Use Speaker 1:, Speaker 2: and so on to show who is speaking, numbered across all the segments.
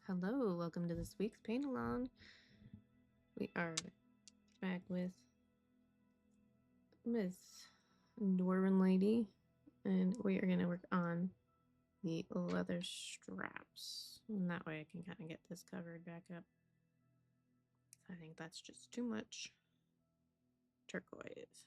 Speaker 1: Hello, welcome to this week's paint along. We are back with Miss Dwarven Lady, and we are going to work on the leather straps. And that way I can kind of get this covered back up. I think that's just too much turquoise.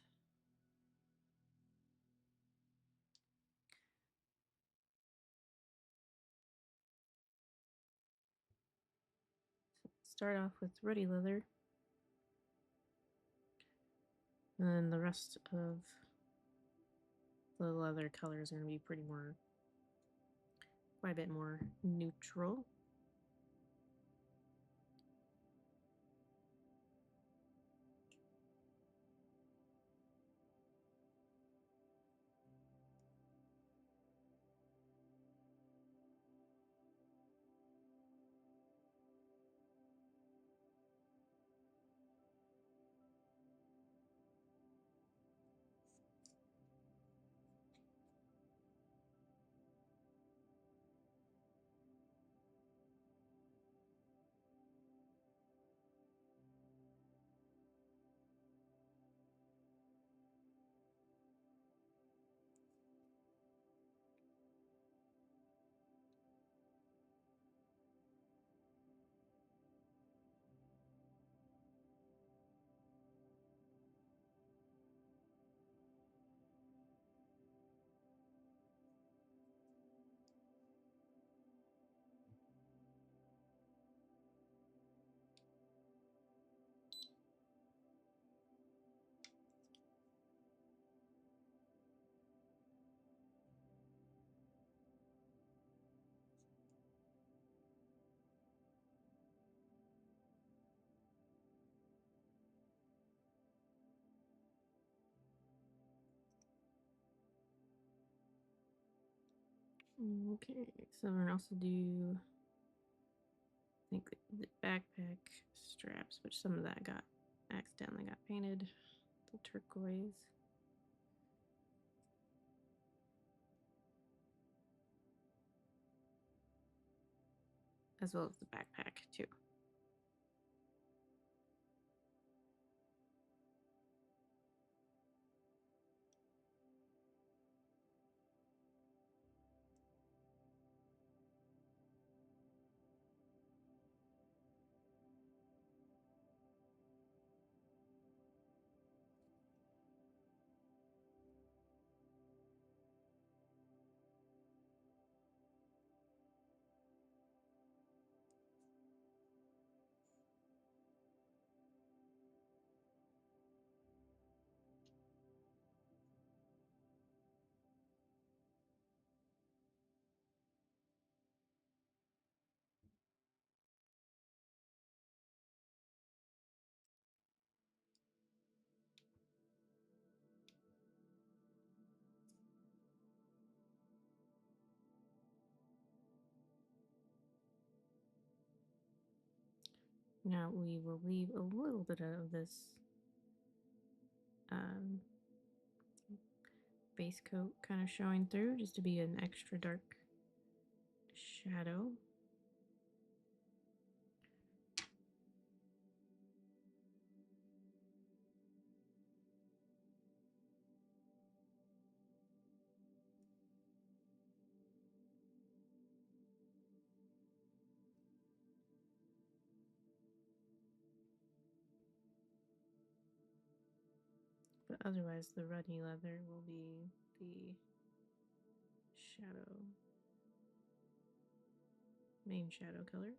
Speaker 1: Start off with Ruddy leather, and then the rest of the leather color is going to be quite a bit more neutral. Okay, so we're going to also do I think the backpack straps, which some of that accidentally got painted, the turquoise. As well as the backpack too. Now we will leave a little bit of this um, base coat kind of showing through just to be an extra dark shadow. But otherwise the ruddy leather will be the main shadow color.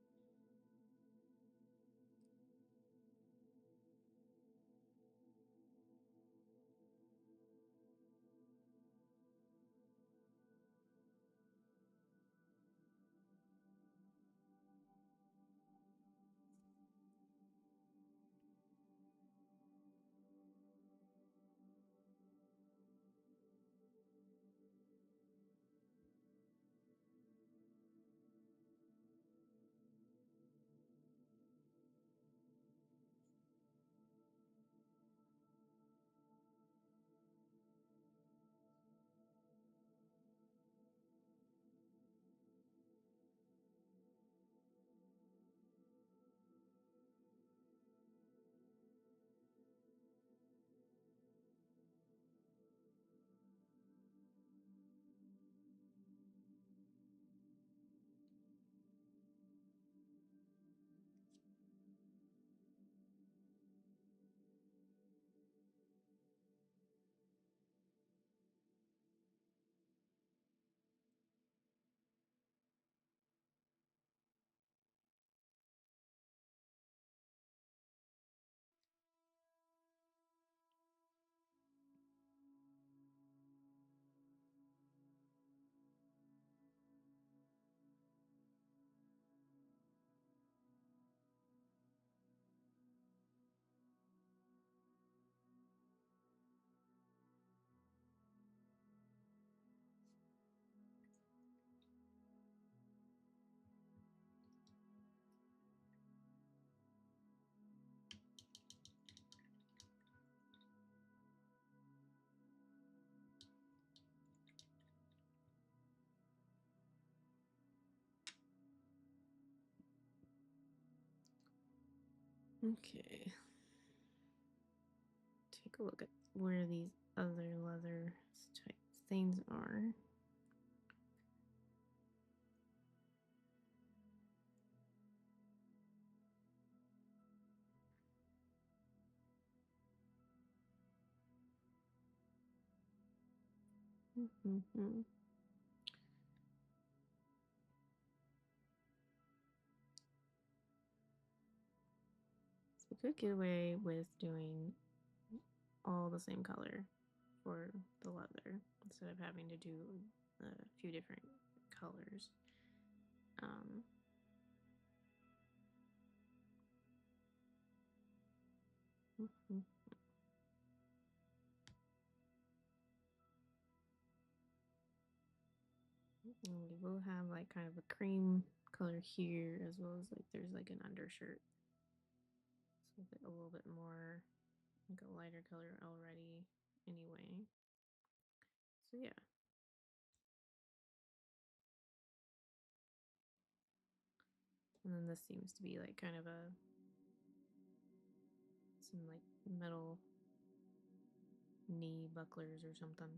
Speaker 1: Okay. Take a look at where these other leather type things are. Mm-hmm. So we could get away with doing all the same color for the leather instead of having to do a few different colors. Um, mhm. And we will have like kind of a cream color here as well as like there's like an undershirt. So a little bit more like a lighter color already anyway. So yeah. And then this seems to be like kind of some like metal knee bucklers or something.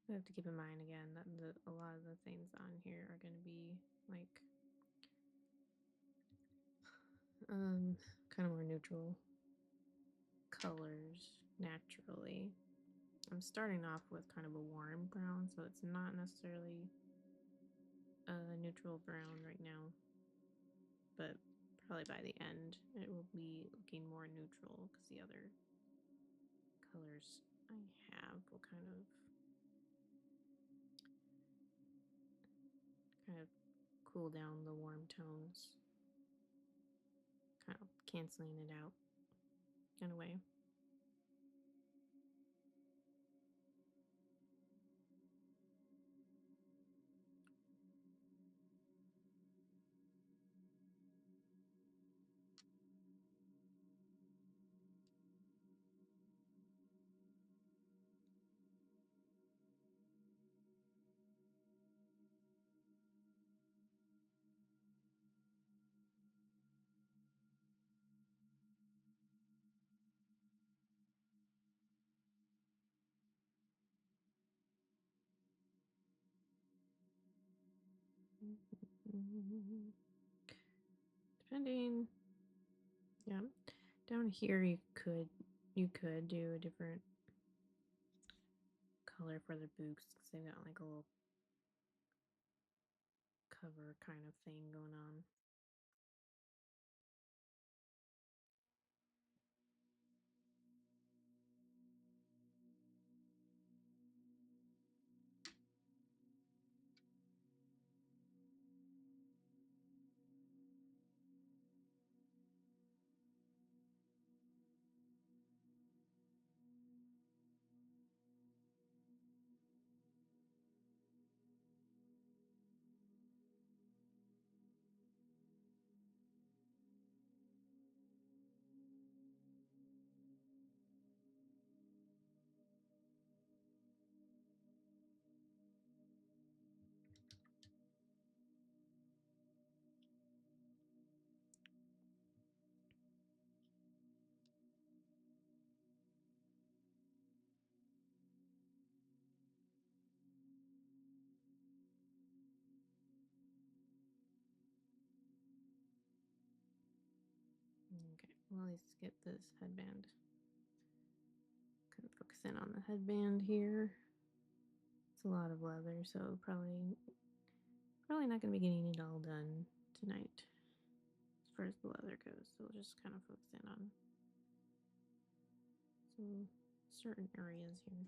Speaker 1: We have to keep in mind again that a lot of the things on here are going to be like kind of more neutral colors naturally. I'm starting off with kind of a warm brown, so it's not necessarily a neutral brown right now, but probably by the end it will be looking more neutral because the other colors I have will kind of cool down the warm tones, kind of canceling it out in a way. Depending, yeah. Down here you could do a different color for the boots because they've got like a little cover kind of thing going on. Okay, well, let's get this headband. Kind of focus in on the headband here. It's a lot of leather, so probably not going to be getting it all done tonight as far as the leather goes. So we'll just kind of focus in on some certain areas here.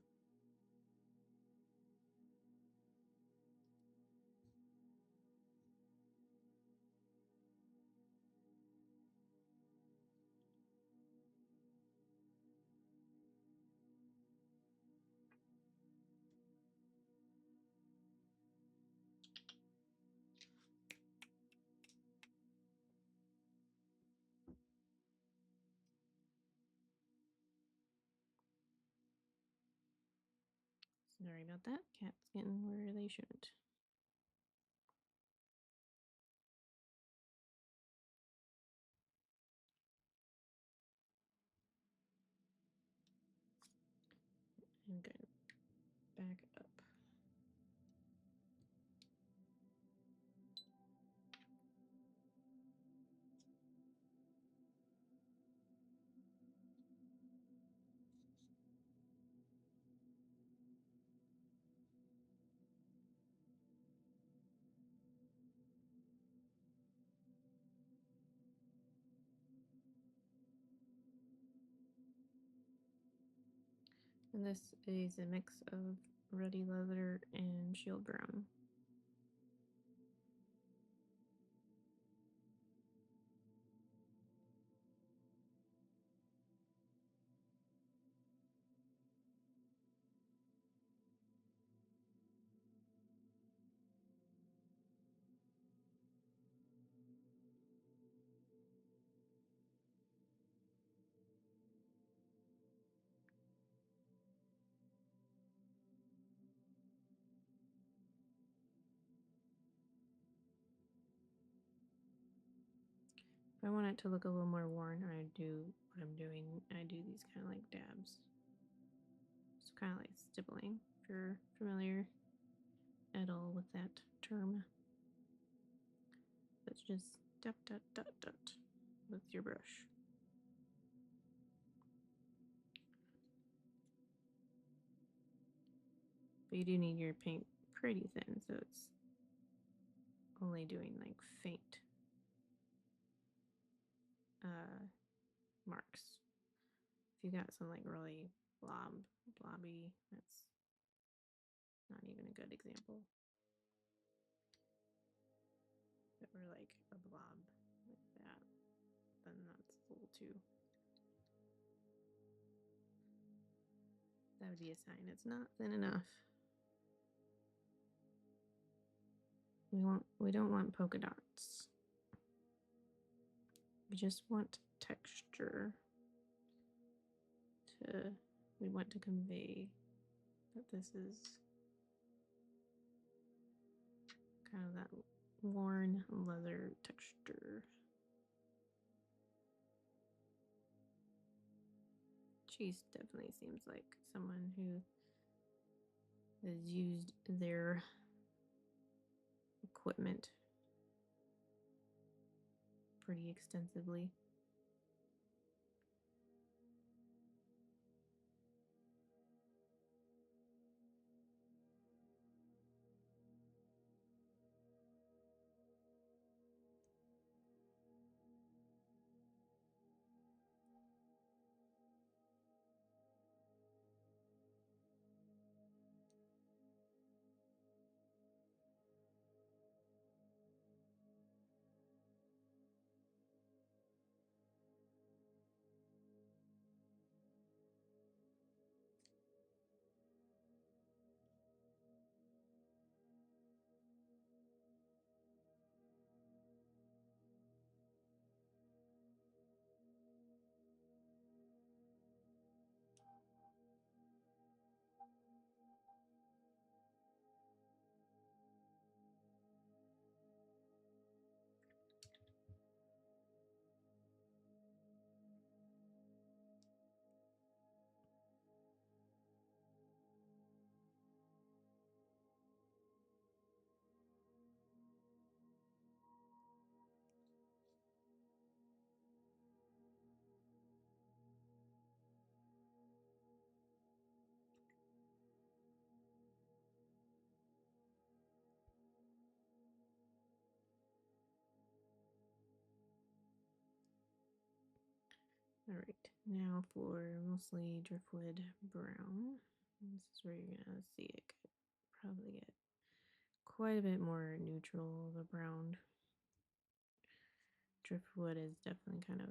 Speaker 1: Sorry about that. Cat's getting where they shouldn't. I'm going to back up. And this is a mix of Ruddy leather and shield brown. If I want it to look a little more worn, I do what I'm doing. I do these kind of like dabs. So kind of like stippling, if you're familiar at all with that term. It's just dot, dot, dot, dot with your brush. But you do need your paint pretty thin, so it's only doing like faint marks. If you got some like really blobby, that's not even a good example. If it were like a blob like that, then that's a little too. That would be a sign it's not thin enough. We don't want polka dots. We just want texture. We want to convey that this is kind of that worn leather texture. She definitely seems like someone who has used their equipment pretty extensively. Alright, now for mostly Driftwood brown. This is where you're gonna see it could probably get quite a bit more neutral of a brown. Driftwood is definitely kind of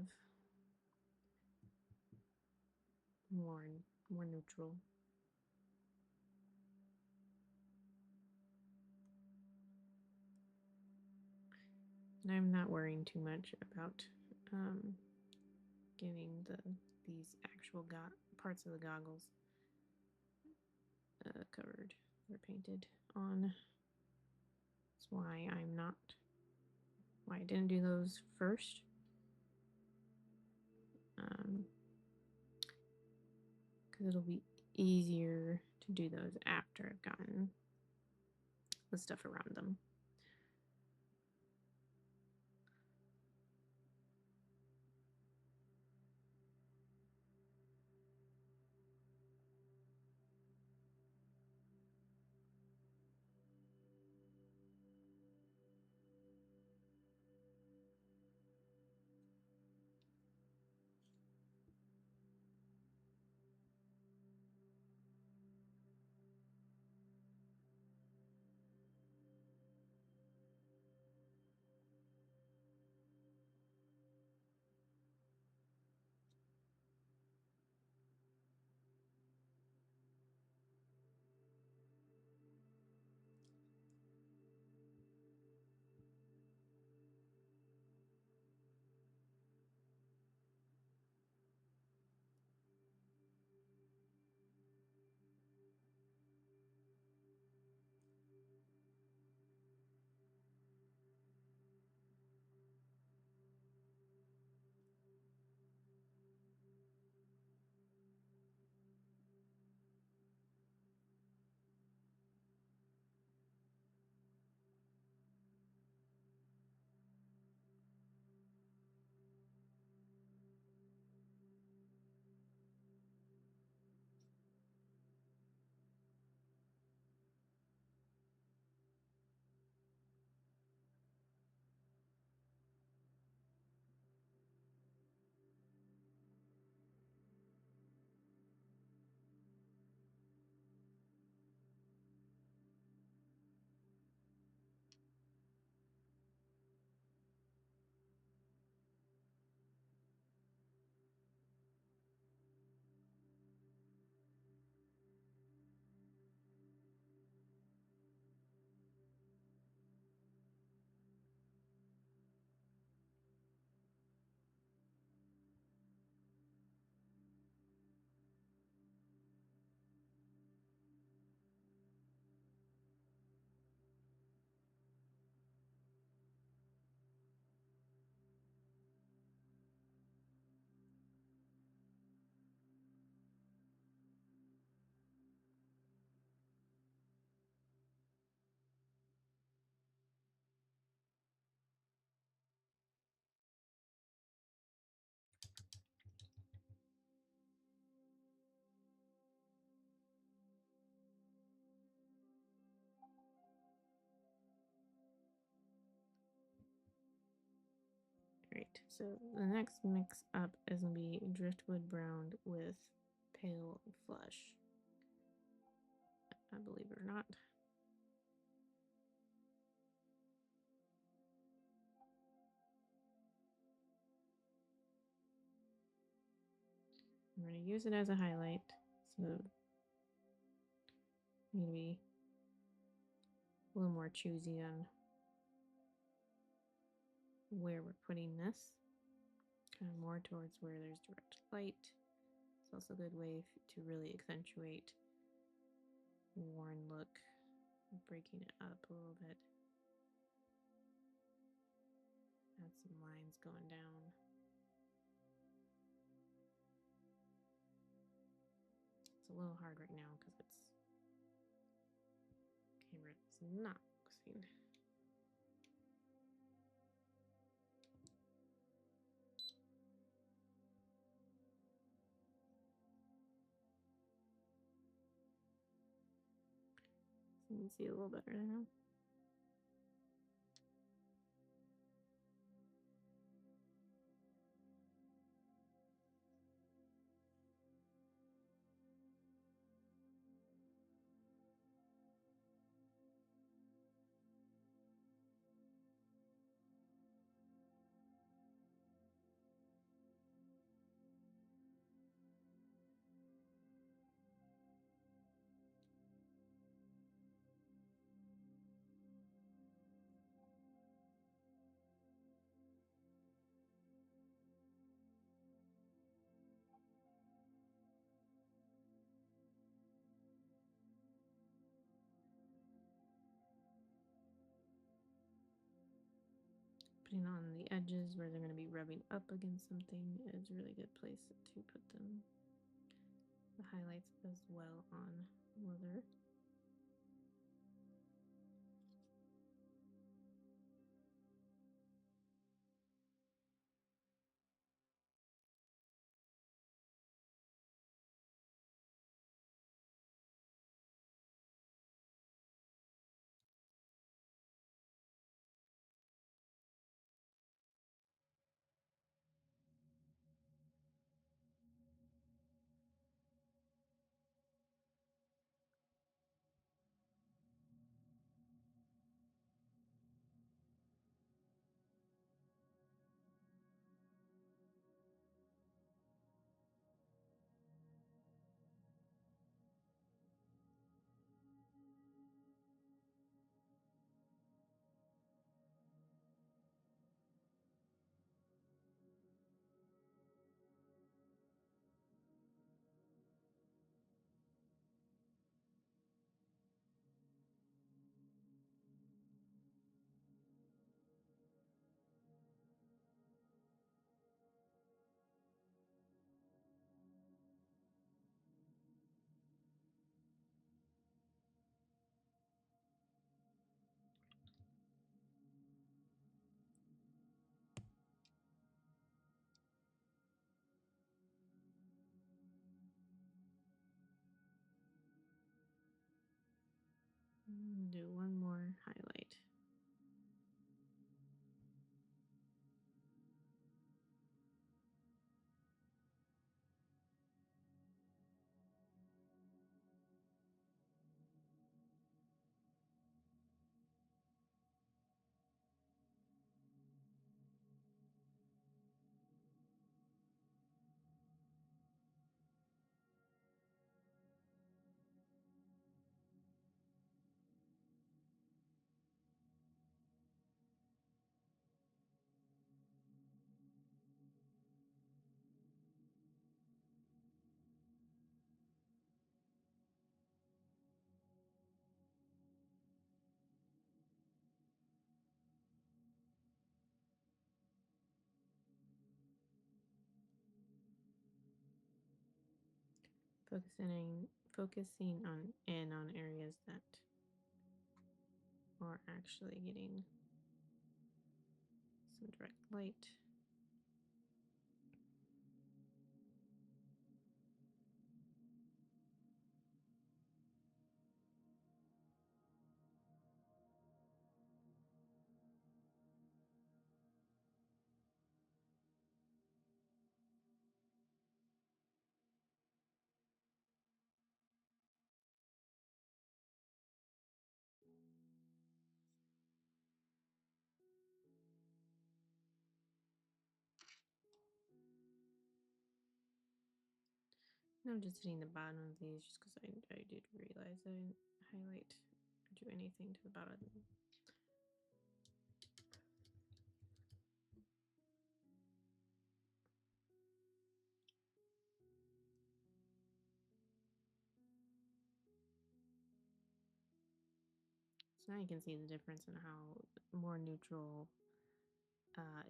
Speaker 1: more neutral. And I'm not worrying too much about getting these actual parts of the goggles covered or painted on. That's why I didn't do those first. Because it'll be easier to do those after I've gotten the stuff around them. Alright, so the next mix up is going to be Driftwood brown with pale flush. I believe it or not. I'm going to use it as a highlight, so I'm going to be a little more choosy on where we're putting this. Kind of more towards where there's direct light. It's also a good way to really accentuate worn look, breaking it up a little bit. Add some lines going down. It's a little hard right now because camera is not focusing. So you can see a little better now. especially on the edges where they're going to be rubbing up against something, is a really good place to put them. The highlights as well on leather. Do one more highlight. Focusing on areas that are actually getting some direct light. I'm just hitting the bottom of these just because I did realize I didn't highlight or do anything to the bottom. So now you can see the difference in how more neutral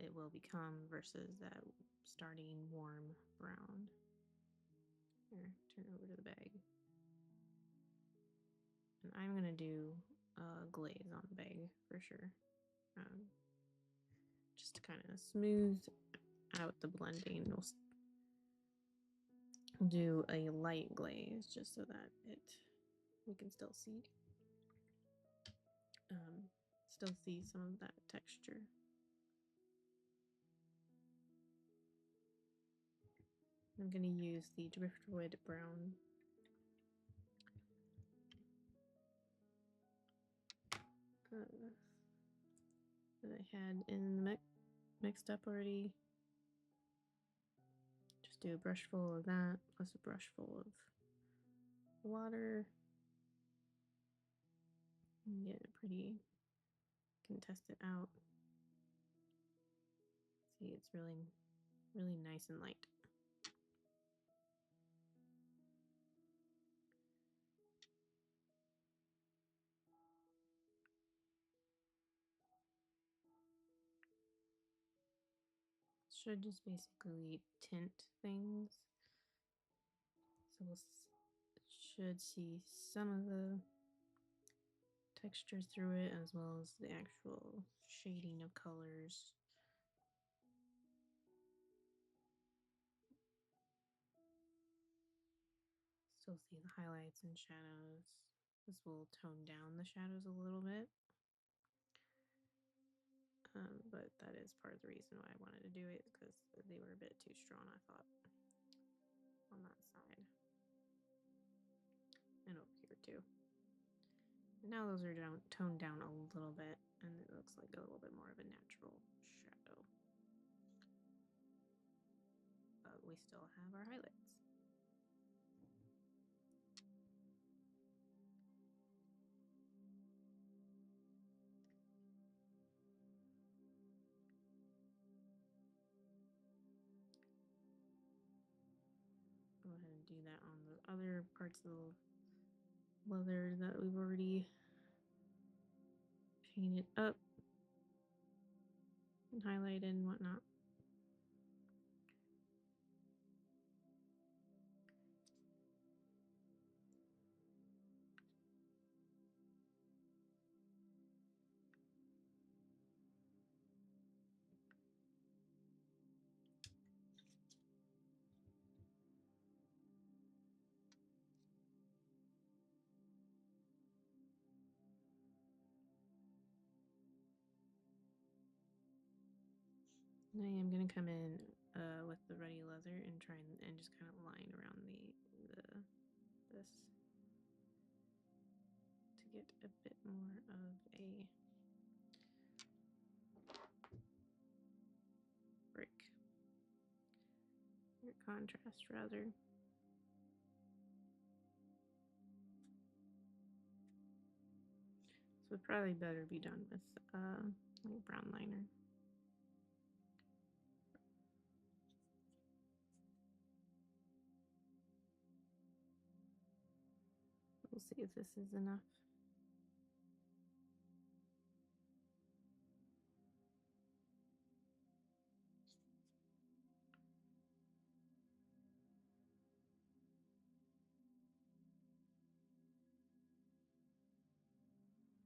Speaker 1: it will become versus that starting warm brown. Here, turn over to the bag. And I'm gonna do glaze on the bag for sure. Just to kind of smooth out the blending. We'll do a light glaze just so that we can still see some of that texture. I'm going to use the Driftwood brown. That I had in the mixed up already. Just do a brush full of that plus a brush full of water. And get it pretty, can test it out. See, it's really, really nice and light. should just basically tint things. So we'll should see some of the texture through it as well as the actual shading of colors. Still see the highlights and shadows. This will tone down the shadows a little bit. But that is part of the reason why I wanted to do it, because they were a bit too strong, I thought, on that side. And over here too. And now those are toned down a little bit, and it looks like a little bit more of a natural shadow. But we still have our highlights. Go ahead and do that on the other parts of the leather that we've already painted up and highlighted and whatnot. And I am going to come in with the Ruddy leather and try and just kind of line around this to get a bit more of a break or contrast rather. So it'd probably better be done with like brown liner. We'll see if this is enough.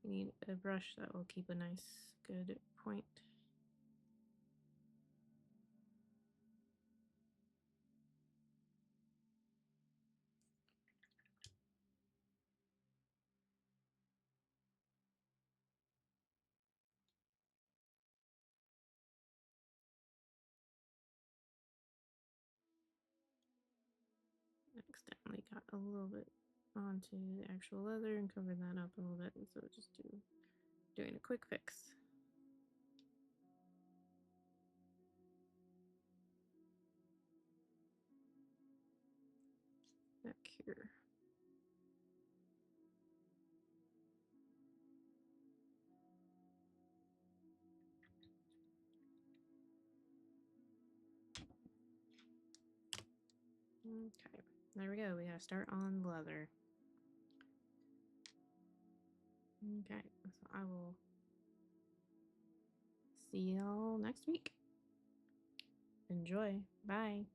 Speaker 1: You need a brush that will keep a nice, good point. Accidentally got a little bit onto the actual leather and covered that up a little bit, and so just doing a quick fix. Back here. Okay, there we go. We gotta start on leather. Okay, so I will see y'all next week. Enjoy. Bye.